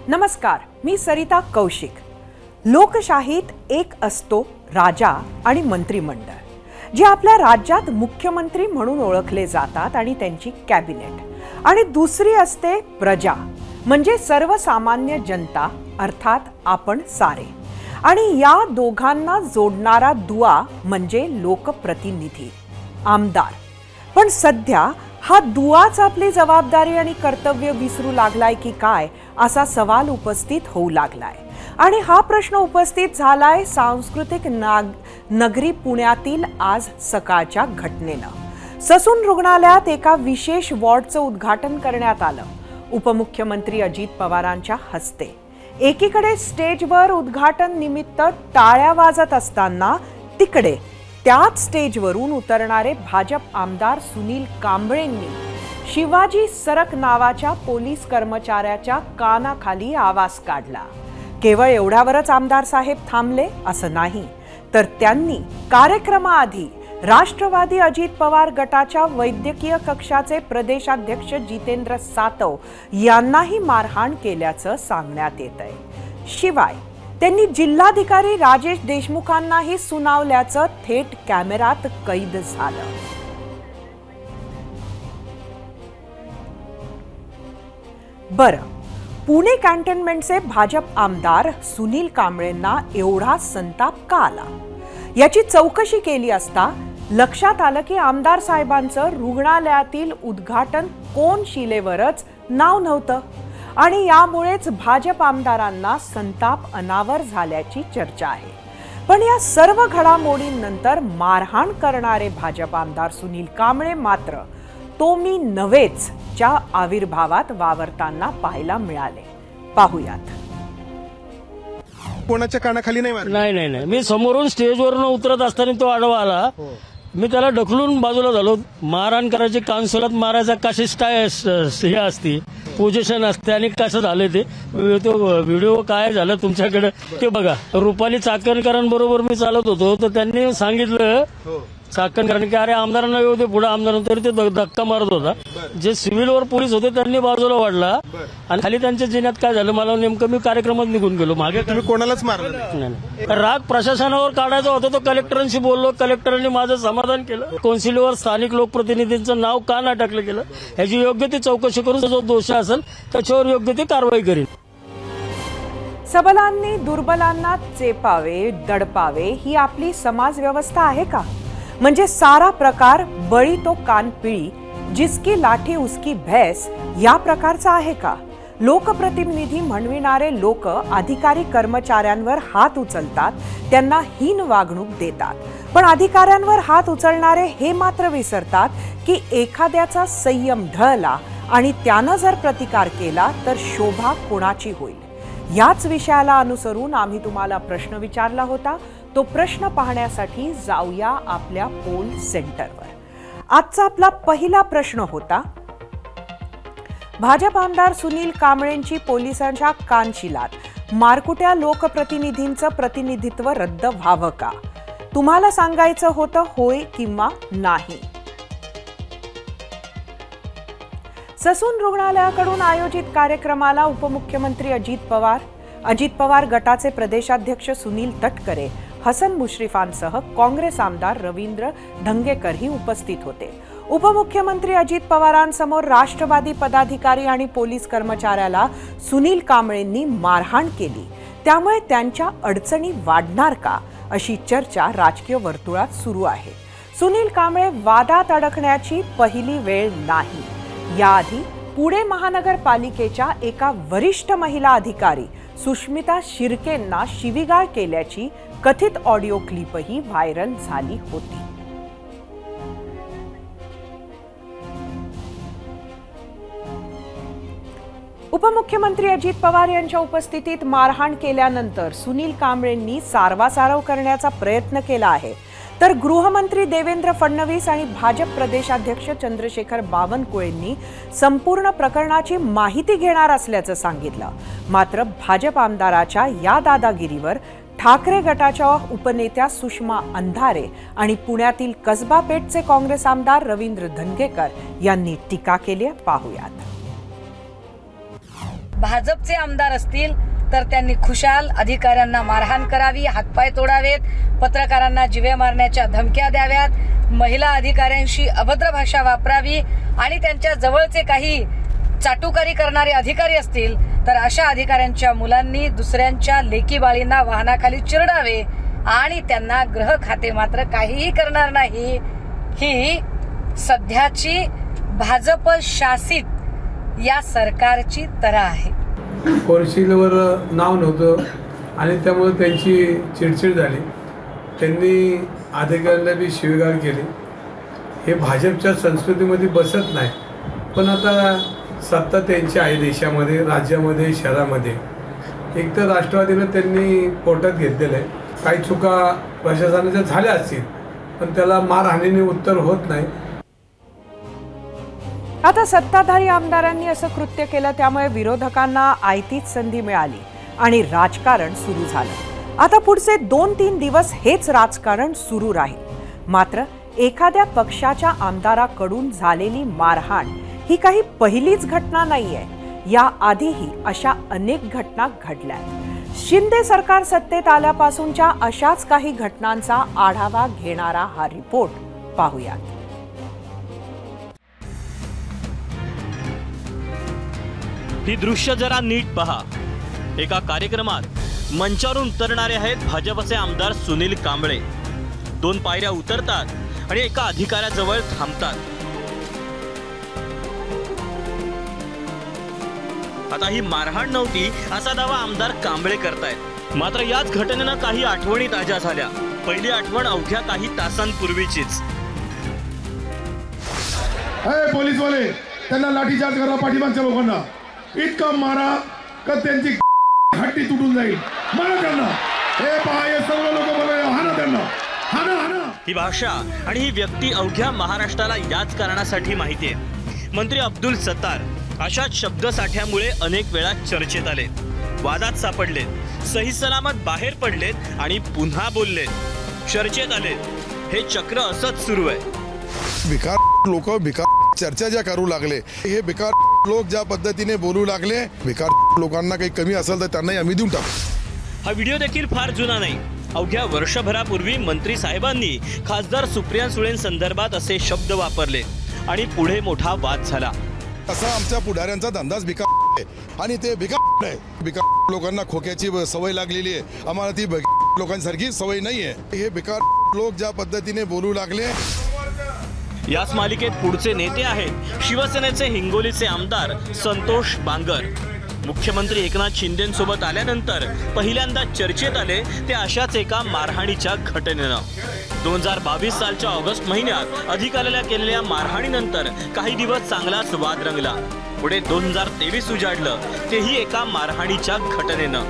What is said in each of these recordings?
नमस्कार, मी सरिता कौशिक। लोकशाहीत एक असतो राजा आणि मंत्रिमंडळ, जे आपल्या राज्यात मुख्यमंत्री म्हणून ओळखले जातात आणि त्यांची कॅबिनेट, आणि दुसरी असते प्रजा म्हणजे सर्वसामान्य जनता, अर्थात आपण सारे। आणि या दोघांना जोडणारा दुवा म्हणजे लोकप्रतिनिधी, आमदार। पण सध्या हा दुवाच आपली जबाबदारी आणि कर्तव्य विसरू लागलाय की काय असा सवाल उपस्थित होऊ लागलाय। आणि हा प्रश्न उपस्थित झालाय सांस्कृतिक नगरी पुण्यातील आज सकाळच्या घटनेनं। ससून रुग्णालयात एका विशेष वॉर्डचं उद्घाटन करण्यात आलं, उपमुख्यमंत्री अजित पवारांच्या हस्ते। एकीकडे स्टेजवर उद्घाटन निमित्त टाळ्या वाजत असताना तिकडे त्याच स्टेजवरून उतरणारे भाजप आमदार सुनील कांबळेंनी शिवाजी सरक नावाच्या पोलीस कर्मचाऱ्याच्या कानाखाली आवाज काढला। केवळ एवढ्यावरच आमदार साहेब थांबले असं नाही, तर त्यांनी कार्यक्रमाआधी राष्ट्रवादी अजित पवार गटाच्या वैद्यकीय कक्षाचे प्रदेशाध्यक्ष जितेंद्र सातव यांनाही मारहाण केल्याचं सांगण्यात येतंय। शिवाय त्यांनी जिल्हाधिकारी राजेश देशमुखांनाही सुनावल्याचं थेट कॅमेऱ्यात कैद झालं। बरं, पुणे कॅन्टोन्मेंटचे भाजप आमदार सुनील कांबळेंना एवढा संताप का आला याची चौकशी केली असता लक्षात आलं की आमदार साहेबांचं रुग्णालयातील उद्घाटन कोनशिलेवरच नाव नव्हतं, आणि यामुळेच भाजप आमदारांना संताप अनावर झाल्याची चर्चा आहे। पण या सर्व घडामोडींनंतर मारहाण करणारे भाजप आमदार सुनील कांबळे मात्र तो मी नव्हेच च्या आविर्भावात वावरताना पाहायला मिळाले। पाहूयात। कोणाच्या कानाखाली नाही नाही, मी समोरून स्टेजवरून उतरत असताना तो आडवा आला। मी त्याला ढकलून बाजूला झालो। मारहाण करायची, काउन्सिलात मारायचा कशी हे असती, पोझिशन असते आणि कसं झालं ते तो व्हिडिओ काय झालं तुमच्याकडे ते बघा। रुपाली चाकणकरांबरोबर मी चालत होतो, तर त्यांनी सांगितलं चाकणकरांनी की अरे आमदारांना येऊ दे पुढे, आमदारांना तरी ते धक्का मारत होता। जे सिव्हिलवर पोलीस होते त्यांनी बाजूला वाढला आणि खाली त्यांच्या जिन्यात काय झालं मला नेमकं, मी कार्यक्रमात निघून गेलो मागे। तुम्ही कोणालाच मारलं नाही, राग प्रशासनावर काढायचा होता तो कलेक्टरांशी बोललो, कलेक्टरांनी माझं समाधान केलं। कौन्सिलवर स्थानिक लोकप्रतिनिधींचं नाव का नाही टाकलं गेलं ह्याची योग्य ती चौकशी करून जो दोषी असेल त्याच्यावर योग्य ती कारवाई करेल। सबलांनी दुर्बलांना चेपावे, दडपावे ही आपली समाज व्यवस्था आहे का? म्हणजे सारा प्रकार बळी तो कान पिळी, जिसकी लाठी उसकी भैंस या प्रकारचा आहे का? लोकप्रतिनिधी म्हणविणारे लोक अधिकारी कर्मचाऱ्यांवर हात उचलतात, त्यांना हीन वागणूक देतात। पण अधिकाऱ्यांवर हात उचलणारे हे मात्र विसरतात की एखाद्याचा संयम ढळला आणि त्यानं जर प्रतिकार केला तर शोभा कोणाची होईल। याच विषयाला अनुसरून आम्ही तुम्हाला प्रश्न विचारला होता। तो प्रश्न पाहण्यासाठी जाऊया आपल्या पोल सेंटरवर। आजचा आपला पहिला प्रश्न होता, भाजप आमदार सुनील कांबळेंची पोलिसांच्या कानशिलात मारकुट्या लोकप्रतिनिधींचं प्रतिनिधित्व रद्द व्हावं का? तुम्हाला सांगायचं होतं होय किंवा नाही। ससून रुग्णालयाकडून आयोजित कार्यक्रमाला उपमुख्यमंत्री अजित पवार गटाचे प्रदेशाध्यक्ष सुनील तटकरे, हसन मुश्रीफांसह काँग्रेस आमदार रवींद्र धंगेकरही उपस्थित होते। उपमुख्यमंत्री अजित पवारांसमोर राष्ट्रवादी पदाधिकारी आणि पोलीस कर्मचाऱ्याला सुनील कांबळेंनी मारहाण केली, त्यामुळे त्यांच्या अडचणी वाढणार का अशी चर्चा राजकीय वर्तुळात सुरू आहे। सुनील कांबळे वादात अडकण्याची पहिली वेळ नाही। याआधी पुणे महानगरपालिकेच्या एका वरिष्ठ महिला अधिकारी सुष्मिता शिर्केंना शिवीगाळ केल्याची कथित ऑडिओ क्लिपही व्हायरल झाली होती। उपमुख्यमंत्री अजित पवार यांच्या उपस्थितीत मारहाण केल्यानंतर सुनील कांबळेंनी सारवासारव करण्याचा प्रयत्न केला आहे, तर गृहमंत्री देवेंद्र फडणवीस आणि भाजप प्रदेशाध्यक्ष चंद्रशेखर बावनकुळेंनी संपूर्ण प्रकरणाची माहिती घेणार असल्याचं सांगितलं। मात्र भाजप आमदाराच्या या दादागिरीवर ठाकरे गटाच्या उपनेत्या सुषमा अंधारे आणि पुण्यातील कसबा पेठचे काँग्रेस आमदार रवींद्र धंगेकर यांनी टीका केली। पाहूयात। भाजपचे आमदार असतील तर त्यांनी खुशाल अधिकाऱ्यांना मारहाण करावी, हातपाय तोडावेत, पत्रकारांना जीवे मारण्याच्या धमक्या द्याव्यात, महिला अधिकाऱ्यांशी अभद्र भाषा वापरावी आणि त्यांच्या जवळचे काही चाटुकारी करणारे अधिकारी असतील तर अशा अधिकाऱ्यांच्या मुलांनी दुसऱ्यांच्या लेकी बाळींना वाहनाखाली चिरडावे आणि त्यांना गृह खाते मात्र काहीही करणार नाही. ही सध्याची भाजप शासित या सरकारची तऱ्हा आहे. कोर्शिलवर नाव नव्हतं आणि त्यामुळे त्यांची चिडचिड झाली. त्यांनी अधिकाऱ्यांना बी शिवीगाळ केली. हे भाजपच्या संस्कृतीमध्ये बसत नाही. पण आता सत्ता त्यांची आहे देशामध्ये, राज्यामध्ये, शहरामध्ये. एक तर राष्ट्रवादीला त्यांनी पोटात घेतलेलं आहे. काही चुका प्रशासनाच्या झाल्या असतील पण त्याला मारहाणीने उत्तर होत नाही. आता सत्ताधारी आमदारांनी असं कृत्य केलं त्यामुळे विरोधकांना आयतीच संधी मिळाली आणि राजकारण सुरू झालं. आता पुढचे 2-3 दिवस हेच राजकारण सुरू राहील. मात्र एखाद्या पक्षाच्या आमदाराकडून झालेली मारहाण ही काही पहिलीच घटना नाहीये. या आधीही अशा अनेक घटना घडल्यात. शिंदे सरकार सत्तेत आल्यापासूनच्या अशाच काही घटनांचा आढावा घेणारा हा रिपोर्ट पाहूयात. ही दृश्य जरा नीट पहा. एका कार्यक्रमात मंचावरून उतरणारे आहेत भाजपचे आमदार सुनील कांबळे. 2 पायऱ्या उतरतात आणि एका अधिकाऱ्याजवळ थांबतात. आता ही मारहाण नव्हती असा दावा आमदार कांबळे करतायत. मात्र याच घटनेनं काही आठवणी ताज्या झाल्या. पहिली आठवण अवघ्या काही तासांपूर्वीचीच. पोलीसवाले त्यांना लाठीचार्ज करा, पाठीमागच्या लोकांना इतका मारा का त्यांची हड्डी तुटून जाईल. मारा त्यांना. हे पहा, हे सर्व लोक बोलले, हाना त्यांना, हाना हाना. ही भाषा आणि ही व्यक्ती अवघ्या महाराष्ट्राला याच कारणासाठी माहिती आहे. मंत्री अब्दुल सत्तार अशाच शब्दसाठ्यामुळे अनेक वेळा चर्चेत आले, वादात सापडलेत, सही सलामत बाहेर पडलेत आणि पुन्हा बोललेत, चर्चेत आलेत. हे चक्र असंच सुरू आहे. भिकार लोक भिकार चर्चा ज्या करू लागले, हे भिकार लोक ज्या पद्धतीने बोलू लागले, भिकार लोकांना काही कमी असेल तर त्यांनाही आम्ही देऊन टाकू. हा व्हिडिओ देखील फार जुना नाही. अवघ्या वर्षभरापूर्वी मंत्री साहेबांनी खासदार सुप्रिया सुळेंसंदर्भात असे शब्द वापरले आणि पुढे मोठा वाद झाला. असा आमच्या पुढाऱ्यांचा धंदाच भिकार आहे आणि ते भिकार आहे. भिकार लोकांना खोक्याची सवय लागलेली आहे. आम्हाला ती लोकांसारखी सवय नाही आहे. हे भिकार लोक ज्या पद्धतीने बोलू लागले. याच मालिकेत पुढचे नेते आहेत शिवसेनेचे हिंगोलीचे आमदार संतोष बांगर. मुख्यमंत्री एकनाथ शिंदेंसोबत आल्यानंतर पहिल्यांदा चर्चेत आले ते अशाच एका मारहाणीच्या घटनेनं. 2022 सालच्या ऑगस्ट महिन्यात अधिकाऱ्याला केलेल्या मारहाणीनंतर काही दिवस चांगलाच वाद रंगला. पुढे 2023 उजाडलं, तेही एका मारहाणीच्या घटनेनं.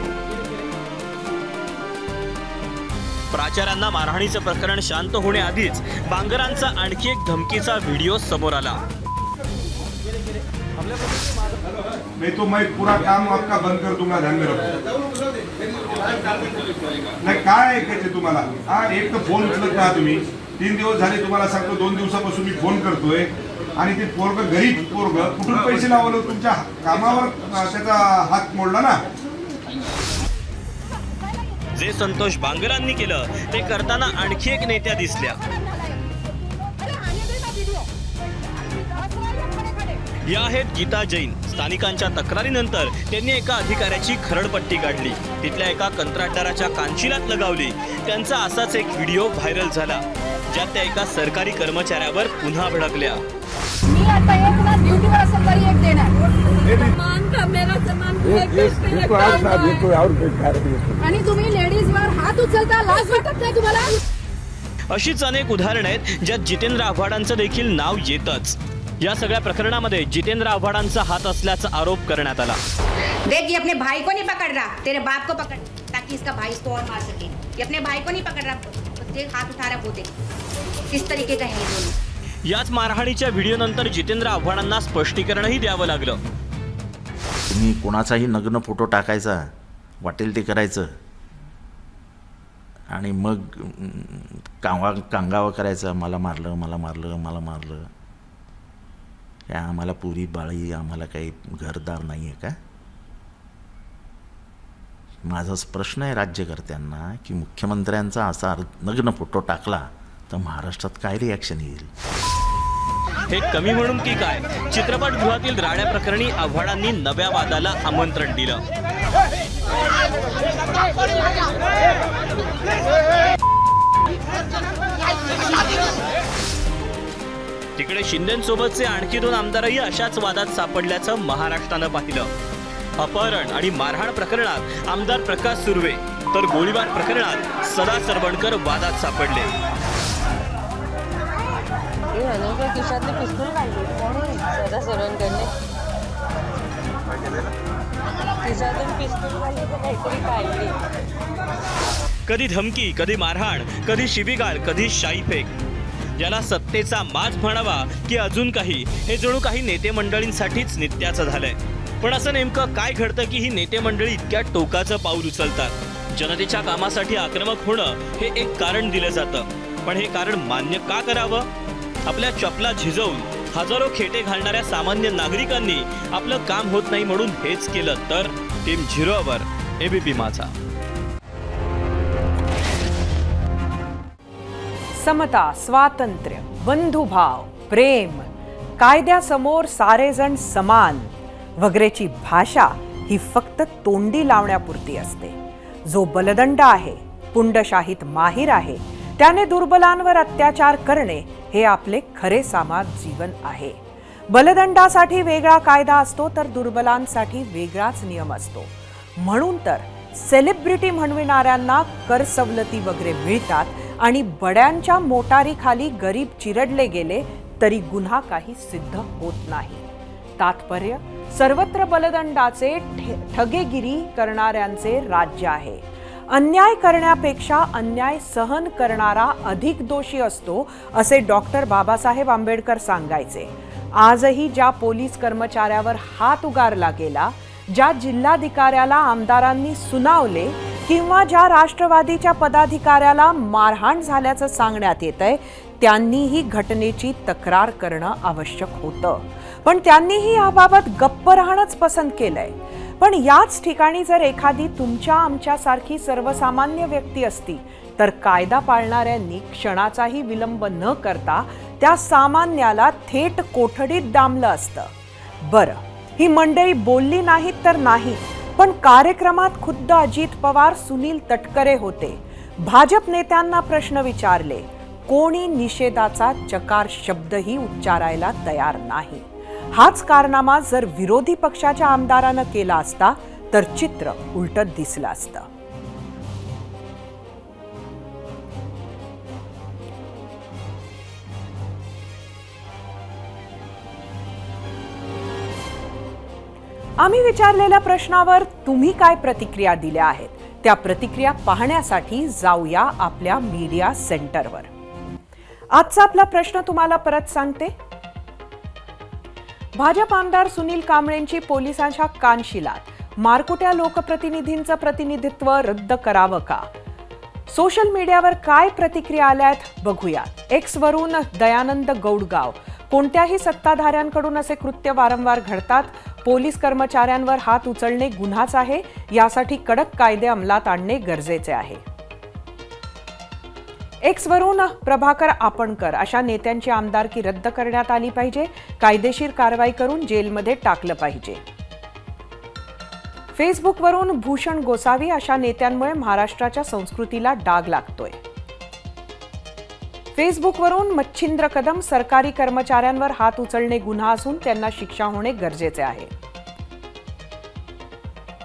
प्राचार्यांना मारहाणीचं प्रकरण शांत होण्याआधीच बांगरांचा आणखी एक धमकीचा व्हिडिओ समोर आला. मैं पूरा काम आपका बंद कर दूंगा, ध्यान में रखो. नाही काय ऐकायचे तुम्हाला? एक तर फोन उचलत नाही तुम्ही. 3 दिवस झाले तुम्हाला सांगतो, 2 दिवसापासून मी फोन करतोय आणि ते पोरग गरीब पोरग कुठून पैसे लावलं? तुमच्या कामावर त्याचा हात मोडला ना. जे संतोष बांगरांनी केलं ते करताना आणखी एक नेत्या दिसल्या. या आहेत गीता जैन. स्थानिकांच्या तक्रारीनंतर त्यांनी एका अधिकाऱ्याची खरडपट्टी काढली, तिथल्या एका कंत्राटदाराच्या कानशिलात लगावली. त्यांचा असाच एक व्हिडिओ व्हायरल झाला, ज्यात त्या एका सरकारी कर्मचाऱ्यावर पुन्हा भडकल्या. मी आता एक ना ड्यूटीवर असेल तरी एक देणार. आणि तुम्ही लेडीजवर हात उचलता, लाज वाटत नाही तुम्हाला? अशीच अनेक उदाहरणं आहेत ज्यात जितेंद्र आव्हाडांचं देखील नाव येतच. या सगळ्या प्रकरणामध्ये जितेंद्र आव्हाडांचा हात असल्याचा आरोप करण्यात आला. देख, ये अपने भाई को नहीं पकड़ रहा, तेरे बाप को पकड़, ताकि इसका भाई इसको और मार सके. ये अपने भाई को नहीं पकड़ रहा, देख हाथ उठा रहा, वो देख किस तरीके का है ये दोनों. याच मारहाणीच्या व्हिडिओनंतर जितेंद्र आव्हाडांना स्पष्टीकरणही द्यावं लागलं. तुम्ही कोणाचाही नग्न फोटो टाकायचा, वाटेल ते करायचं आणि मग कांगावा करायचा, मला मारलं, मला मारलं, मला मारलं. या आम्हाला पुरी बाळी, आम्हाला काही घरदार नाही आहे का? माझा प्रश्न आहे राज्यकर्त्यांना की मुख्यमंत्र्यांचा असा नग्न फोटो टाकला तर महाराष्ट्रात काय रिॲक्शन येईल? हे कमी म्हणून की काय, चित्रपटगृहातील राड्या प्रकरणी आव्हाडांनी नव्या वादाला आमंत्रण दिलं. तिकडे शिंदेंसोबतचे आणखी 2 आमदारही अशाच वादात सापडल्याचं महाराष्ट्रानं पाहिलं. अपहरण आणि मारहाण प्रकरणात आमदार प्रकाश सुर्वे तर गोळीबार प्रकरणात सदा सरवणकर वादात सापडले. खिशातले पिस्तूल काढले सदा सरवणकरने, खिशातून पिस्तूल काढले तर काहीतरी काढली. कधी धमकी, कधी मारहाण, कधी शिवीगाळ, कधी शाईफेक. ज्याला सत्तेचा माज म्हणावा की अजून काही, हे जणू काही नेते मंडळींसाठीच नित्याचं झालंय. पण असं नेमकं काय घडतं की ही नेते मंडळी इतक्या टोकाचं पाऊल उचलतात? जनतेच्या कामासाठी आक्रमक होणं हे एक कारण दिलं जातं, पण हे कारण मान्य का करावं? आपल्या चपला झिजवून हजारो खेटे घालणाऱ्या सामान्य नागरिकांनी आपलं काम होत नाही म्हणून हेच केलं तर? टीम 0वर एबीपी माझा. समता, स्वातंत्र्य, बंधुभाव, प्रेम, कायद्यासमोर सारेजण समान वगैरेची भाषा ही फक्त तोंडी लावण्यापुरती असते. जो बलदंड आहे, पुंडशाहीत माहीर आहे, त्याने दुर्बलांवर अत्याचार करणे हे आपले खरे समाज जीवन आहे. बलदंडासाठी वेगळा कायदा असतो तर दुर्बलांसाठी वेगळाच नियम असतो. म्हणून तर सेलिब्रिटी म्हणविणाऱ्यांना कर सवलती वगैरे मिळतात आणि बड्यांच्या मोटारीखाली गरीब चिरडले गेले तरी गुन्हा काही सिद्ध होत नाही. तात्पर्य, सर्वत्र बलदंडाचे ठगेगिरी करणाऱ्यांचे राज्य आहे. अन्याय करण्यापेक्षा अन्याय सहन करणारा अधिक दोषी असतो असे डॉक्टर बाबासाहेब आंबेडकर सांगायचे. आजही ज्या पोलीस कर्मचाऱ्यावर हात उगारला गेला, ज्या जिल्हाधिकाऱ्याला आमदारांनी सुनावले किंवा ज्या राष्ट्रवादीच्या पदाधिकाऱ्याला मारहाण झाल्याचं सांगण्यात येतंय, त्यांनीही घटनेची तक्रार करणं आवश्यक होतं. पण त्यांनीही याबाबत गप्प राहणंच पसंत केलंय. पण याच ठिकाणी जर एखादी तुमच्या आमच्यासारखी सर्वसामान्य व्यक्ती असती तर कायदा पाळणाऱ्यांनी क्षणाचाही विलंब न करता त्या सामान्याला थेट कोठडीत डांबलं असतं. बरं, ही मंडळी बोलली नाहीत तर नाही, पण कार्यक्रमात खुद्द अजित पवार, सुनील तटकरे होते. भाजप नेत्यांना प्रश्न विचारले, कोणी निषेधाचा चकार शब्दही उच्चारायला तयार नाही. हाच कारनामा जर विरोधी पक्षाच्या आमदारानं केला असता तर चित्र उलटं दिसलं असतं. आम्ही विचारलेल्या प्रश्नावर तुम्ही काय प्रतिक्रिया दिल्या आहेत, त्या प्रतिक्रिया पाहण्यासाठी जाऊया आपल्या मीडिया सेंटरवर. आजचा आपला प्रश्न तुम्हाला परत सांगते. भाजप आमदार सुनील कांबळेंची पोलिसांच्या कानशिलात, मारकुट्या लोकप्रतिनिधींचं प्रतिनिधित्व रद्द करावं का? सोशल मीडियावर काय प्रतिक्रिया आल्यात बघूया. एक्स वरून दयानंद गौडगाव, कोणत्याही सत्ताधाऱ्यांकडून असे कृत्य वारंवार घडतात. पोलीस कर्मचाऱ्यांवर हात उचलणे गुन्हाच आहे. यासाठी कडक कायदे अंमलात आणणे गरजेचे आहे. एक्स वरून प्रभाकर आपणकर, अशा नेत्यांची आमदारकी रद्द करण्यात आली पाहिजे. कायदेशीर कारवाई करून जेलमध्ये टाकलं पाहिजे. फेसबुकवरून भूषण गोसावी, अशा नेत्यांमुळे महाराष्ट्राच्या संस्कृतीला डाग लागतोय. फेसबुकवरून मच्छिंद्र कदम, सरकारी कर्मचाऱ्यांवर हात उचलणे गुन्हा असून त्यांना शिक्षा होणे गरजेचे आहे.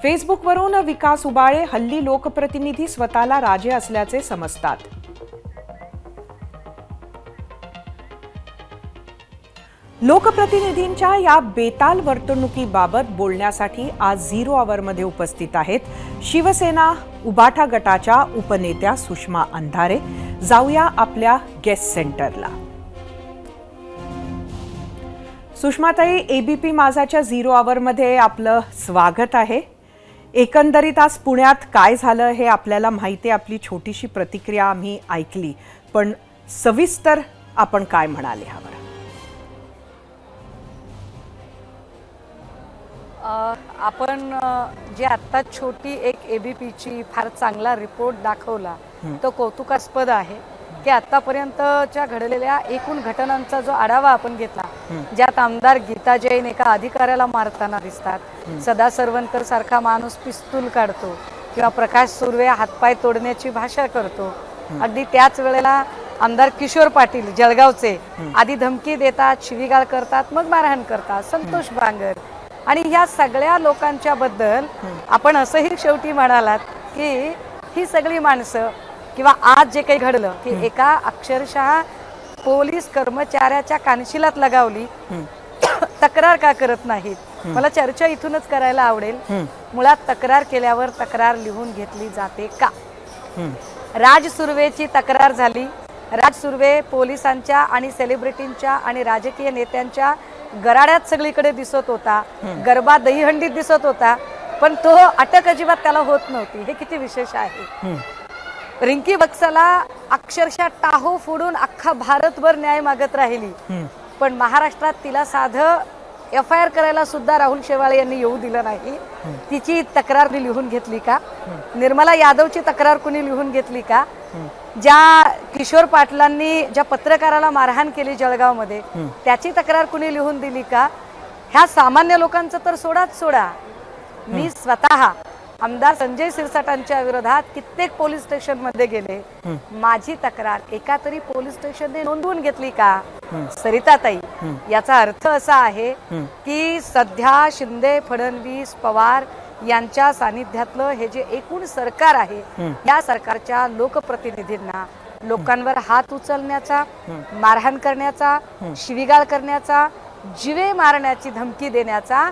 फेसबुकवरून विकास उबाळे, हल्ली लोकप्रतिनिधी स्वतःला राजे असल्याचे समजतात. लोकप्रतिनिधींच्या या बेताल वर्तणुकीबाबत बोलण्यासाठी आज 0 आवरमध्ये उपस्थित आहेत शिवसेना उबाठा गटाच्या उपनेत्या सुषमा अंधारे. जाऊया आपल्या गेस्ट सेंटरला. सुषमाताई, एबीपी माझाच्या 0 आवरमध्ये आपलं स्वागत आहे. एकंदरीत आज पुण्यात काय झालं हे आपल्याला माहिती आहे. आपली छोटीशी प्रतिक्रिया आम्ही ऐकली, पण सविस्तर आपण काय म्हणाले ह्यावर? आपण जे आत्ता छोटी एक ABPची फार चांगला रिपोर्ट दाखवला तो कौतुकास्पद आहे की आतापर्यंतच्या घडलेल्या एकूण घटनांचा जो आढावा आपण घेतला, ज्यात आमदार गीता जैन एका अधिकाऱ्याला मारताना दिसतात, सदा सरवणकर सारखा माणूस पिस्तूल काढतो किंवा प्रकाश सुर्वे हातपाय तोडण्याची भाषा करतो, अगदी त्याच वेळेला आमदार किशोर पाटील जळगावचे आधी धमकी देतात, शिवीगाळ करतात, मग मारहाण करतात, संतोष बांगर, आणि ह्या सगळ्या लोकांच्या बद्दल आपण असंही शेवटी म्हणालात की ही सगळी माणसं किंवा आज जे काही घडलं की एका अक्षरशः पोलीस कर्मचाऱ्याच्या कानशिलात लगावली, तक्रार का करत नाहीत? मला चर्चा इथूनच करायला आवडेल. मुळात तक्रार केल्यावर तक्रार लिहून घेतली जाते का? राज सुर्वेची तक्रार झाली. राज सुर्वे पोलिसांच्या आणि सेलिब्रिटींच्या आणि राजकीय नेत्यांच्या गराड्यात सगळीकडे दिसत होता, गरबा दहीहंडीत दिसत होता, पण तो अटक अजिबात त्याला होत नव्हती. हे किती विशेष आहे. रिंकी बक्साला अक्षरशः टाहो फोडून अख्खा भारतभर न्याय मागत राहिली, पण महाराष्ट्रात तिला साधं FIR करायला सुद्धा राहुल शेवाळे यांनी येऊ दिलं नाही. तिची तक्रार लिहून घेतली का? निर्मला यादवची तक्रार कुणी लिहून घेतली का? ज्या किशोर पाटलांनी ज्या पत्रकाराला मारहाण केली जळगावमध्ये त्याची तक्रार कुणी लिहून दिली का? ह्या सामान्य लोकांचं तर सोडाच सोडा. मी स्वतः आमदार संजय शिरसाटांच्या विरोधात कित्येक पोलीस स्टेशन मध्ये गेले. माझी तक्रार एका तरी पोलीस स्टेशनने नोंदवून घेतली का? सरिताताई, याचा अर्थ असा आहे की सध्या शिंदे, फडणवीस, पवार यांच्या सानिध्यातलं हे जे एकूण सरकार आहे, या सरकारच्या लोकप्रतिनिधींना लोकांवर हात उचलण्याचा, मारहाण करण्याचा, शिवीगाळ करण्याचा, जीवे मारण्याची धमकी देण्याचा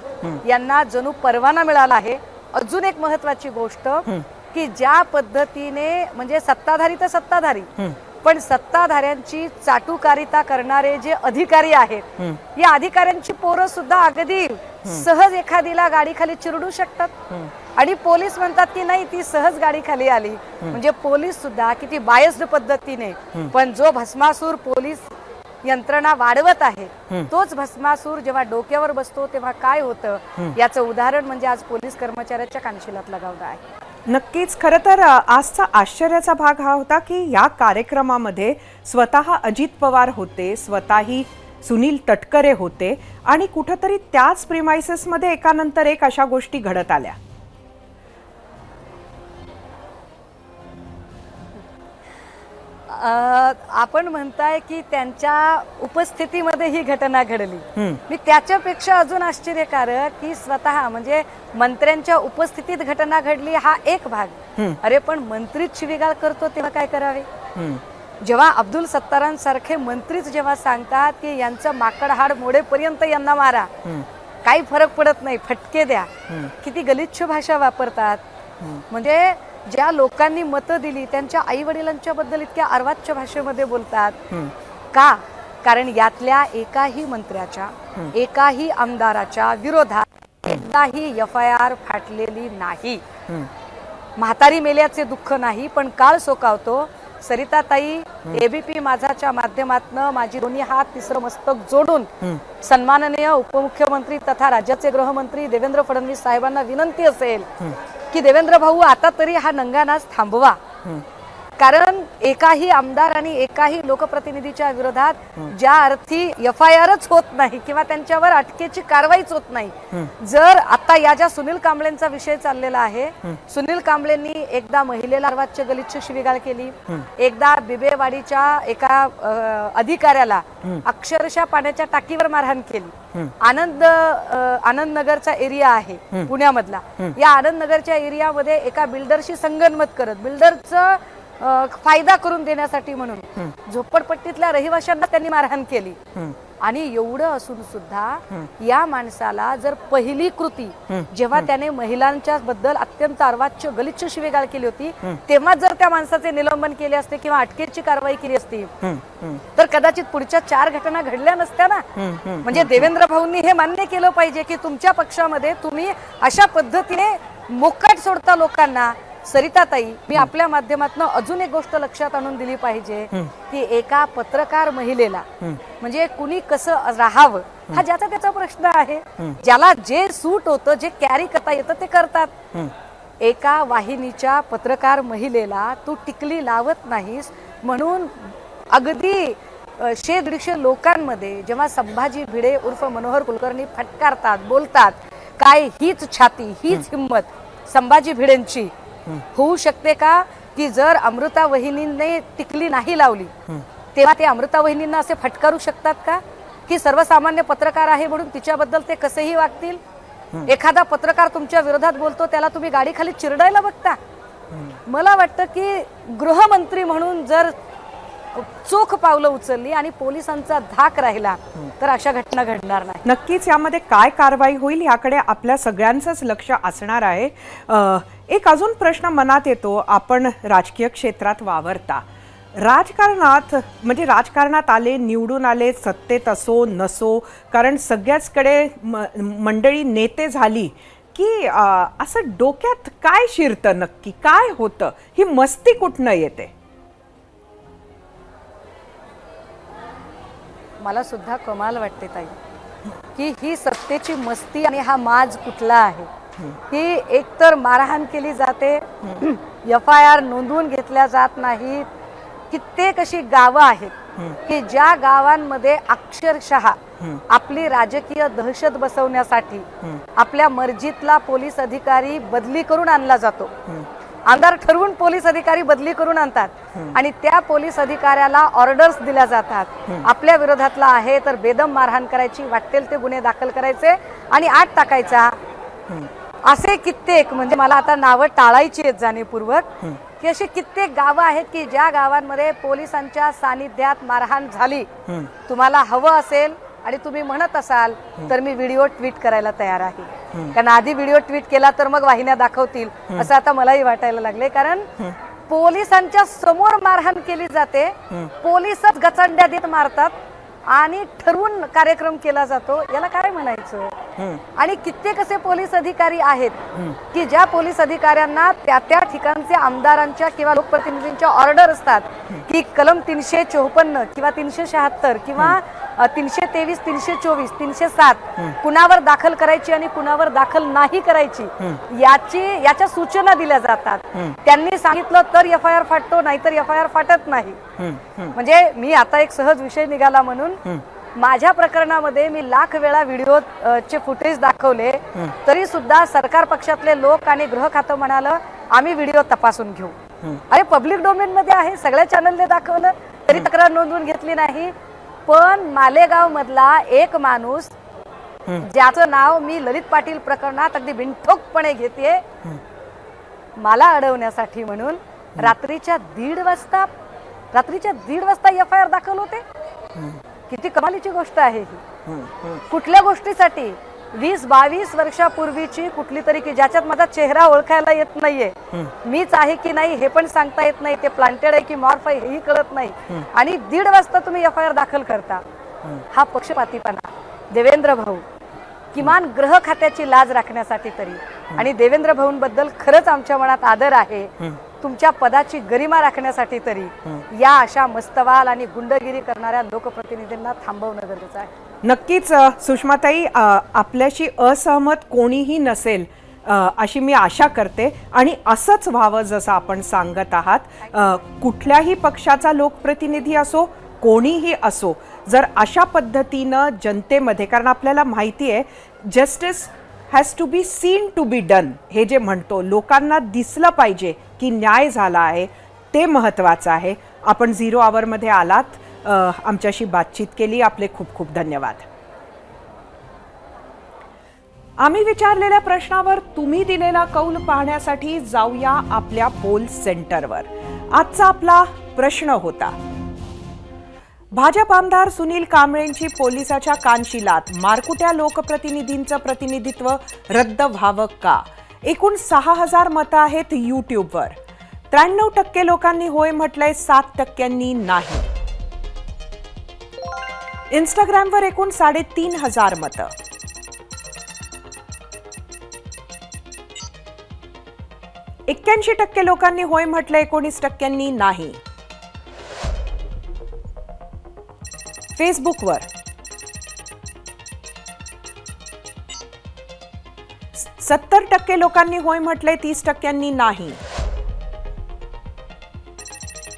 यांना जणू परवाना मिळाला आहे. अजून एक महत्वाची गोष्ट की ज्या पद्धतीने म्हणजे सत्ताधारी तर सत्ताधारी, पण सत्ताधाऱ्यांची चाटुकारिता करणारे जे अधिकारी आहेत, या अधिकाऱ्यांची पोरं सुद्धा अगदी सहज एखादीला गाडी खाली चिरडू शकतात आणि पोलीस म्हणतात की नाही ती सहज गाडी खाली आली. म्हणजे पोलीस सुद्धा किती बायस्ड पद्धतीने, पण जो भस्मासूर पोलीस यंत्रणा वाढवत आहे तोच भस्मासूर जेव्हा डोक्यावर बसतो तेव्हा काय होतं याचं उदाहरण म्हणजे आज पोलीस कर्मचाऱ्याच्या कानशिलात लगावलं आहे. नक्कीच. खरं तर आजचा आश्चर्याचा भाग हा होता की या कार्यक्रमामध्ये स्वतः अजित पवार होते, स्वतःही सुनील तटकरे होते आणि कुठेतरी त्याच प्रिमाइसेसमध्ये एकानंतर एक अशा गोष्टी घडत आल्या. आपण म्हणताय की त्यांच्या उपस्थितीमध्ये ही घटना घडली. मी त्याच्यापेक्षा अजून आश्चर्यकारक की स्वतः म्हणजे मंत्र्यांच्या उपस्थितीत घटना घडली हा एक भाग. अरे पण मंत्रीच शिवीगाळ करतो तेव्हा काय करावे? जेव्हा अब्दुल सत्तारांसारखे मंत्रीच जेव्हा सांगतात की यांचं माकड हाड मोडेपर्यंत यांना मारा, काही फरक पडत नाही, फटके द्या, किती गलिच्छ भाषा वापरतात. म्हणजे ज्या लोकांनी मतं दिली त्यांच्या आई वडिलांच्या बद्दल इतक्या अर्वाच्य भाषेमध्ये बोलतात का? कारण यातल्या एकाही मंत्र्याच्या, एकाही आमदाराच्या विरोधात एकदाही FIR फाटलेली नाही. म्हातारी मेल्याचे दुःख नाही, पण काळ सोकावतो. सरिताताई, ABP माझाच्या माध्यमातून माझी दोन्ही हात तिसरं मस्तक जोडून सन्माननीय उपमुख्यमंत्री तथा राज्याचे गृहमंत्री देवेंद्र फडणवीस साहेबांना विनंती असेल की देवेंद्र भाऊ आता तरी हा नंगानाच थांबवा. कारण एकाही आमदार आणि एकाही लोकप्रतिनिधीच्या विरोधात ज्या अर्थी FIRच होत नाही किंवा त्यांच्यावर अटकेची कारवाईच होत नाही. जर आता या ज्या सुनील कांबळेंचा विषय चाललेला आहे, सुनील कांबळेंनी एकदा महिलेला अर्वाच्य गलिच्छ शिवीगाळ केली, एकदा बिबेवाडीच्या एका अधिकाऱ्याला अक्षरशः पाण्याच्या टाकीवर मारहाण केली. आनंद नगरचा एरिया आहे पुण्यामधला, या आनंद नगरच्या एरियामध्ये एका बिल्डरशी संगनमत करत बिल्डरचं फायदा करून देण्यासाठी म्हणून झोपडपट्टीतल्या रहिवाशांना त्यांनी मारहाण केली. आणि एवढं असून सुद्धा या माणसाला जर पहिली कृती जेव्हा त्याने महिलांच्या बद्दल अत्यंत अर्वाच्य गलिच्छ शिवीगाळ केली होती तेव्हा जर त्या माणसाचे निलंबन केले असते किंवा अटकेची कारवाई केली असती तर कदाचित पुढच्या 4 घटना घडल्या नसत्या ना. म्हणजे देवेंद्र भाऊंनी हे मान्य केलं पाहिजे की तुमच्या पक्षामध्ये तुम्ही अशा पद्धतीने मोकाट सोडता लोकांना, सरिताताई, मी आपल्या माध्यमातून अजून एक गोष्ट लक्षात आणून दिली पाहिजे की एका पत्रकार महिलेला म्हणजे कुणी कसं राहावं हा ज्याचा त्याचा प्रश्न आहे. ज्याला जे सूट होतं, जे कॅरी करता येतं ते करतात. एका वाहिनीच्या पत्रकार महिलेला तू टिकली लावत नाहीस म्हणून अगदी 100-150 लोकांमध्ये जेव्हा संभाजी भिडे उर्फ मनोहर कुलकर्णी फटकारतात, बोलतात, काय हीच छाती, हीच हिंमत संभाजी भिडेंची होऊ शकते का की जर अमृता वहिनीने टिकली नाही लावली तेव्हा ते अमृता वहिनींना असे फटकारू शकतात का की सर्वसामान्य पत्रकार आहे म्हणून तिच्याबद्दल ते कसेही वागतील? एखादा पत्रकार तुमच्या विरोधात बोलतो त्याला तुम्ही गाडीखाली चिरडायला बघता. मला वाटतं की गृहमंत्री म्हणून जर चोख पावलं उचलली आणि पोलिसांचा धाक राहिला तर अशा घटना घडणार नाही. नक्कीच यामध्ये काय कारवाई होईल याकडे आपल्या सगळ्यांचंच लक्ष असणार आहे. एक अजून प्रश्न मनात येतो, आपण राजकीय क्षेत्रात वावरता, राजकारणात म्हणजे राजकारणात आले, निवडून आले, सत्तेत असो नसो, कारण सगळ्याचकडे मंडळी नेते झाली की असं डोक्यात काय शिरतं, नक्की काय होतं, ही मस्ती कुठनं येते? मला सुद्धा कमाल वाटते ताई की ही सत्तेची मस्ती आणि हा माज कुठला आहे. ही एकतर मारहाण केली जाते, FIR नोंदवून घेतल्या जात नाहीत. कित्येक अशी गावं आहेत की ज्या गावांमध्ये अक्षरशः आपली राजकीय दहशत बसवण्यासाठी आपल्या मर्जीतला पोलीस अधिकारी बदली करून आणला जातो. आमदार ठरवून पोलीस अधिकारी बदली करून आणतात आणि त्या पोलीस अधिकाऱ्याला ऑर्डर्स दिल्या जातात, आपल्या विरोधातला आहे तर बेदम मारहाण करायची, वाटेल ते गुन्हे दाखल करायचे आणि आत टाकायचा. असे कित्येक, म्हणजे मला आता नावं टाळायची आहेत जाणीवपूर्वक, की अशी कित्येक गावं आहेत की ज्या गावांमध्ये पोलिसांच्या सानिध्यात मारहाण झाली. तुम्हाला हवं असेल आणि तुम्ही म्हणत असाल तर मी व्हिडिओ ट्विट करायला तयार आहे, कारण आधी व्हिडिओ ट्विट केला तर मग वाहिन्या दाखवतील असं आता मलाही वाटायला लागले. कारण पोलिसांच्या समोर मारहाण केली जाते, पोलिसच गचंड्या देत मारतात आणि ठरवून कार्यक्रम केला जातो, याला काय म्हणायचं? आणि कित्येक असे पोलीस अधिकारी आहेत की ज्या पोलीस अधिकाऱ्यांना त्या त्या ठिकाणचे आमदारांच्या किंवा लोकप्रतिनिधींच्या ऑर्डर असतात की कलम 354 किंवा 376 किंवा 323, 324, 307 कुणावर दाखल करायची आणि कुणावर दाखल नाही करायची याच्या सूचना दिल्या जातात. त्यांनी सांगितलं तर FIR फाटतो, नाहीतर FIR फाटत नाही. म्हणजे मी आता एक सहज विषय निघाला म्हणून माझ्या प्रकरणामध्ये मी लाख वेळा व्हिडिओचे फुटेज दाखवले, तरी सुद्धा सरकार पक्षातले लोक आणि गृह खातं म्हणालं आम्ही व्हिडिओ तपासून घेऊ. अरे पब्लिक डोमेन मध्ये आहे, सगळ्या चॅनलने दाखवलं तरी तक्रार नोंदवून घेतली नाही. पण मालेगाव मधला एक माणूस ज्याचं नाव मी ललित पाटील प्रकरणात अगदी बिनठोकपणे घेते, मला अडवण्यासाठी म्हणून रात्रीच्या 1:30 वाजता FIR दाखल होते. किती कमालीची गोष्ट आहे ही. कुठल्या गोष्टीसाठी? 20-22 वर्षापूर्वीची कुठली तरी की ज्याच्यात माझा चेहरा ओळखायला येत नाहीये, मीच आहे की नाही हे पण सांगता येत नाही, ते प्लांटेड आहे की मॉर्फ आहे हेही कळत नाही, आणि 1:30 वाजता तुम्ही FIR दाखल करता. हा पक्षपातीपणा. देवेंद्र भाऊ, किमान गृह खात्याची लाज राखण्यासाठी तरी, आणि देवेंद्र भाऊंबद्दल खरंच आमच्या मनात आदर आहे, तुमच्या पदाची गरिमा राखण्यासाठी तरी या अशा मस्तवाल आणि गुंडगिरी करणाऱ्या लोकप्रतिनिधींना थांबवणं गरजेचं आहे. नक्कीच सुषमाताई, आपल्याशी असहमत कोणीही नसेल अशी मी आशा करते, आणि असंच व्हावं जसं आपण सांगत आहात. कुठल्याही पक्षाचा लोकप्रतिनिधी असो, कोणीही असो, जर अशा पद्धतीनं जनतेमध्ये, कारण आपल्याला माहिती आहे justice has to be seen to be done, हे जे म्हणतो, लोकांना दिसलं पाहिजे की न्याय झाला आहे, ते महत्त्वाचं आहे. आपण 0 आवरमध्ये आलात, आमच्याशी बातचीत केली, आपले खूप खूप धन्यवाद. आम्ही विचारलेल्या प्रश्नावर तुम्ही दिलेला कौल पाहण्यासाठी जाऊया आपल्या पोल सेंटरवर. आजचा आपला प्रश्न होता, भाजप आमदार सुनील कांबळेंची पोलिसाच्या कानशिलात, मारकुट्या लोकप्रतिनिधींचं प्रतिनिधित्व रद्द व्हावं का? एकूण 6000 मतं आहेत यूट्यूबवर. 93% लोकांनी होय म्हटलंय, 7% नाही. इंस्टाग्रामवर एकूण 3500 मतं. 81% लोकांनी होय म्हटलं, 19% नाही. फेसबुकवर 70% लोकांनी होय म्हटलंय, 30% नाही.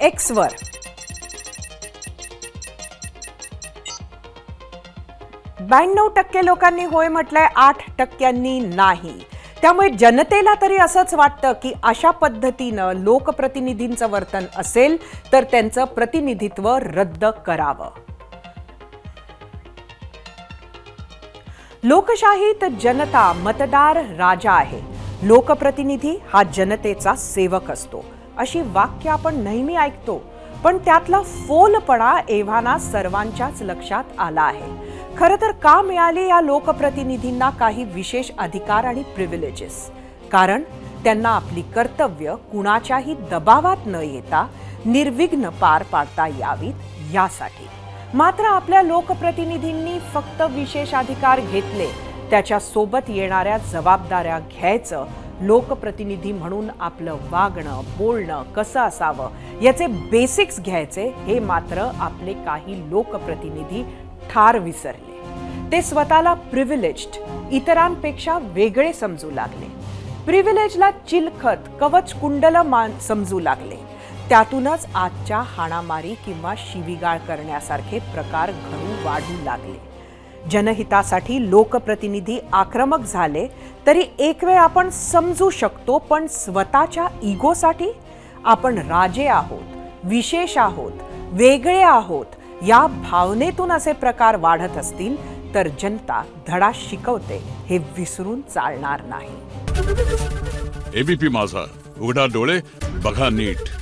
एक्सवर 92% लोकांनी होय म्हटलंय, 8% नाही. त्यामुळे जनतेला तरी असंच वाटतं की अशा पद्धतीनं लोकप्रतिनिधींचं वर्तन असेल तर त्यांचं प्रतिनिधित्व रद्द करावं. लोकशाहीत जनता मतदार राजा आहे, लोकप्रतिनिधी हा जनतेचा सेवक असतो, अशी वाक्य आपण नेहमी ऐकतो. पण त्यातला फोलपणा एव्हाना सर्वांच्याच लक्षात आला आहे. खरं तर का मिळाली या लोकप्रतिनिधींना काही विशेष अधिकार आणि प्रिव्हिलेजेस? कारण त्यांना आपली कर्तव्य कुणाच्याही दबावात न येता निर्विघ्न पार पाडता यावीत यासाठी. मात्र आपल्या लोकप्रतिनिधींनी फक्त विशेष अधिकार घेतले, त्याच्या सोबत येणाऱ्या जबाबदाऱ्या घ्यायचं, लोकप्रतिनिधी म्हणून आपलं वागणं बोलणं कसं असावं याचे बेसिक्स घ्यायचे, हे मात्र आपले काही लोकप्रतिनिधी ठार विसरले. ते स्वतःला प्रिव्हिलेज्ड, इतरांपेक्षा वेगळे समजू लागले. प्रिव्हिलेजला चिलखत कवच कुंडल समजू लागले. त्यातूनच आजच्या हाणामारी किंवा शिवीगाळ करण्यासारखे प्रकार घडू वाढू लागले. जनहितासाठी लोकप्रतिनिधी आक्रमक झाले तरी एक वेळ आपण समजू शकतो, पण स्वतःच्या इगोसाठी आपण राजे आहोत, विशेष आहोत, वेगळे आहोत या भावनेतून असे प्रकार वाढत असतील तर जनता धडा शिकवते हे विसरून चालणार नाही. एबीपी माझा, उघडा डोळे बघा नीट.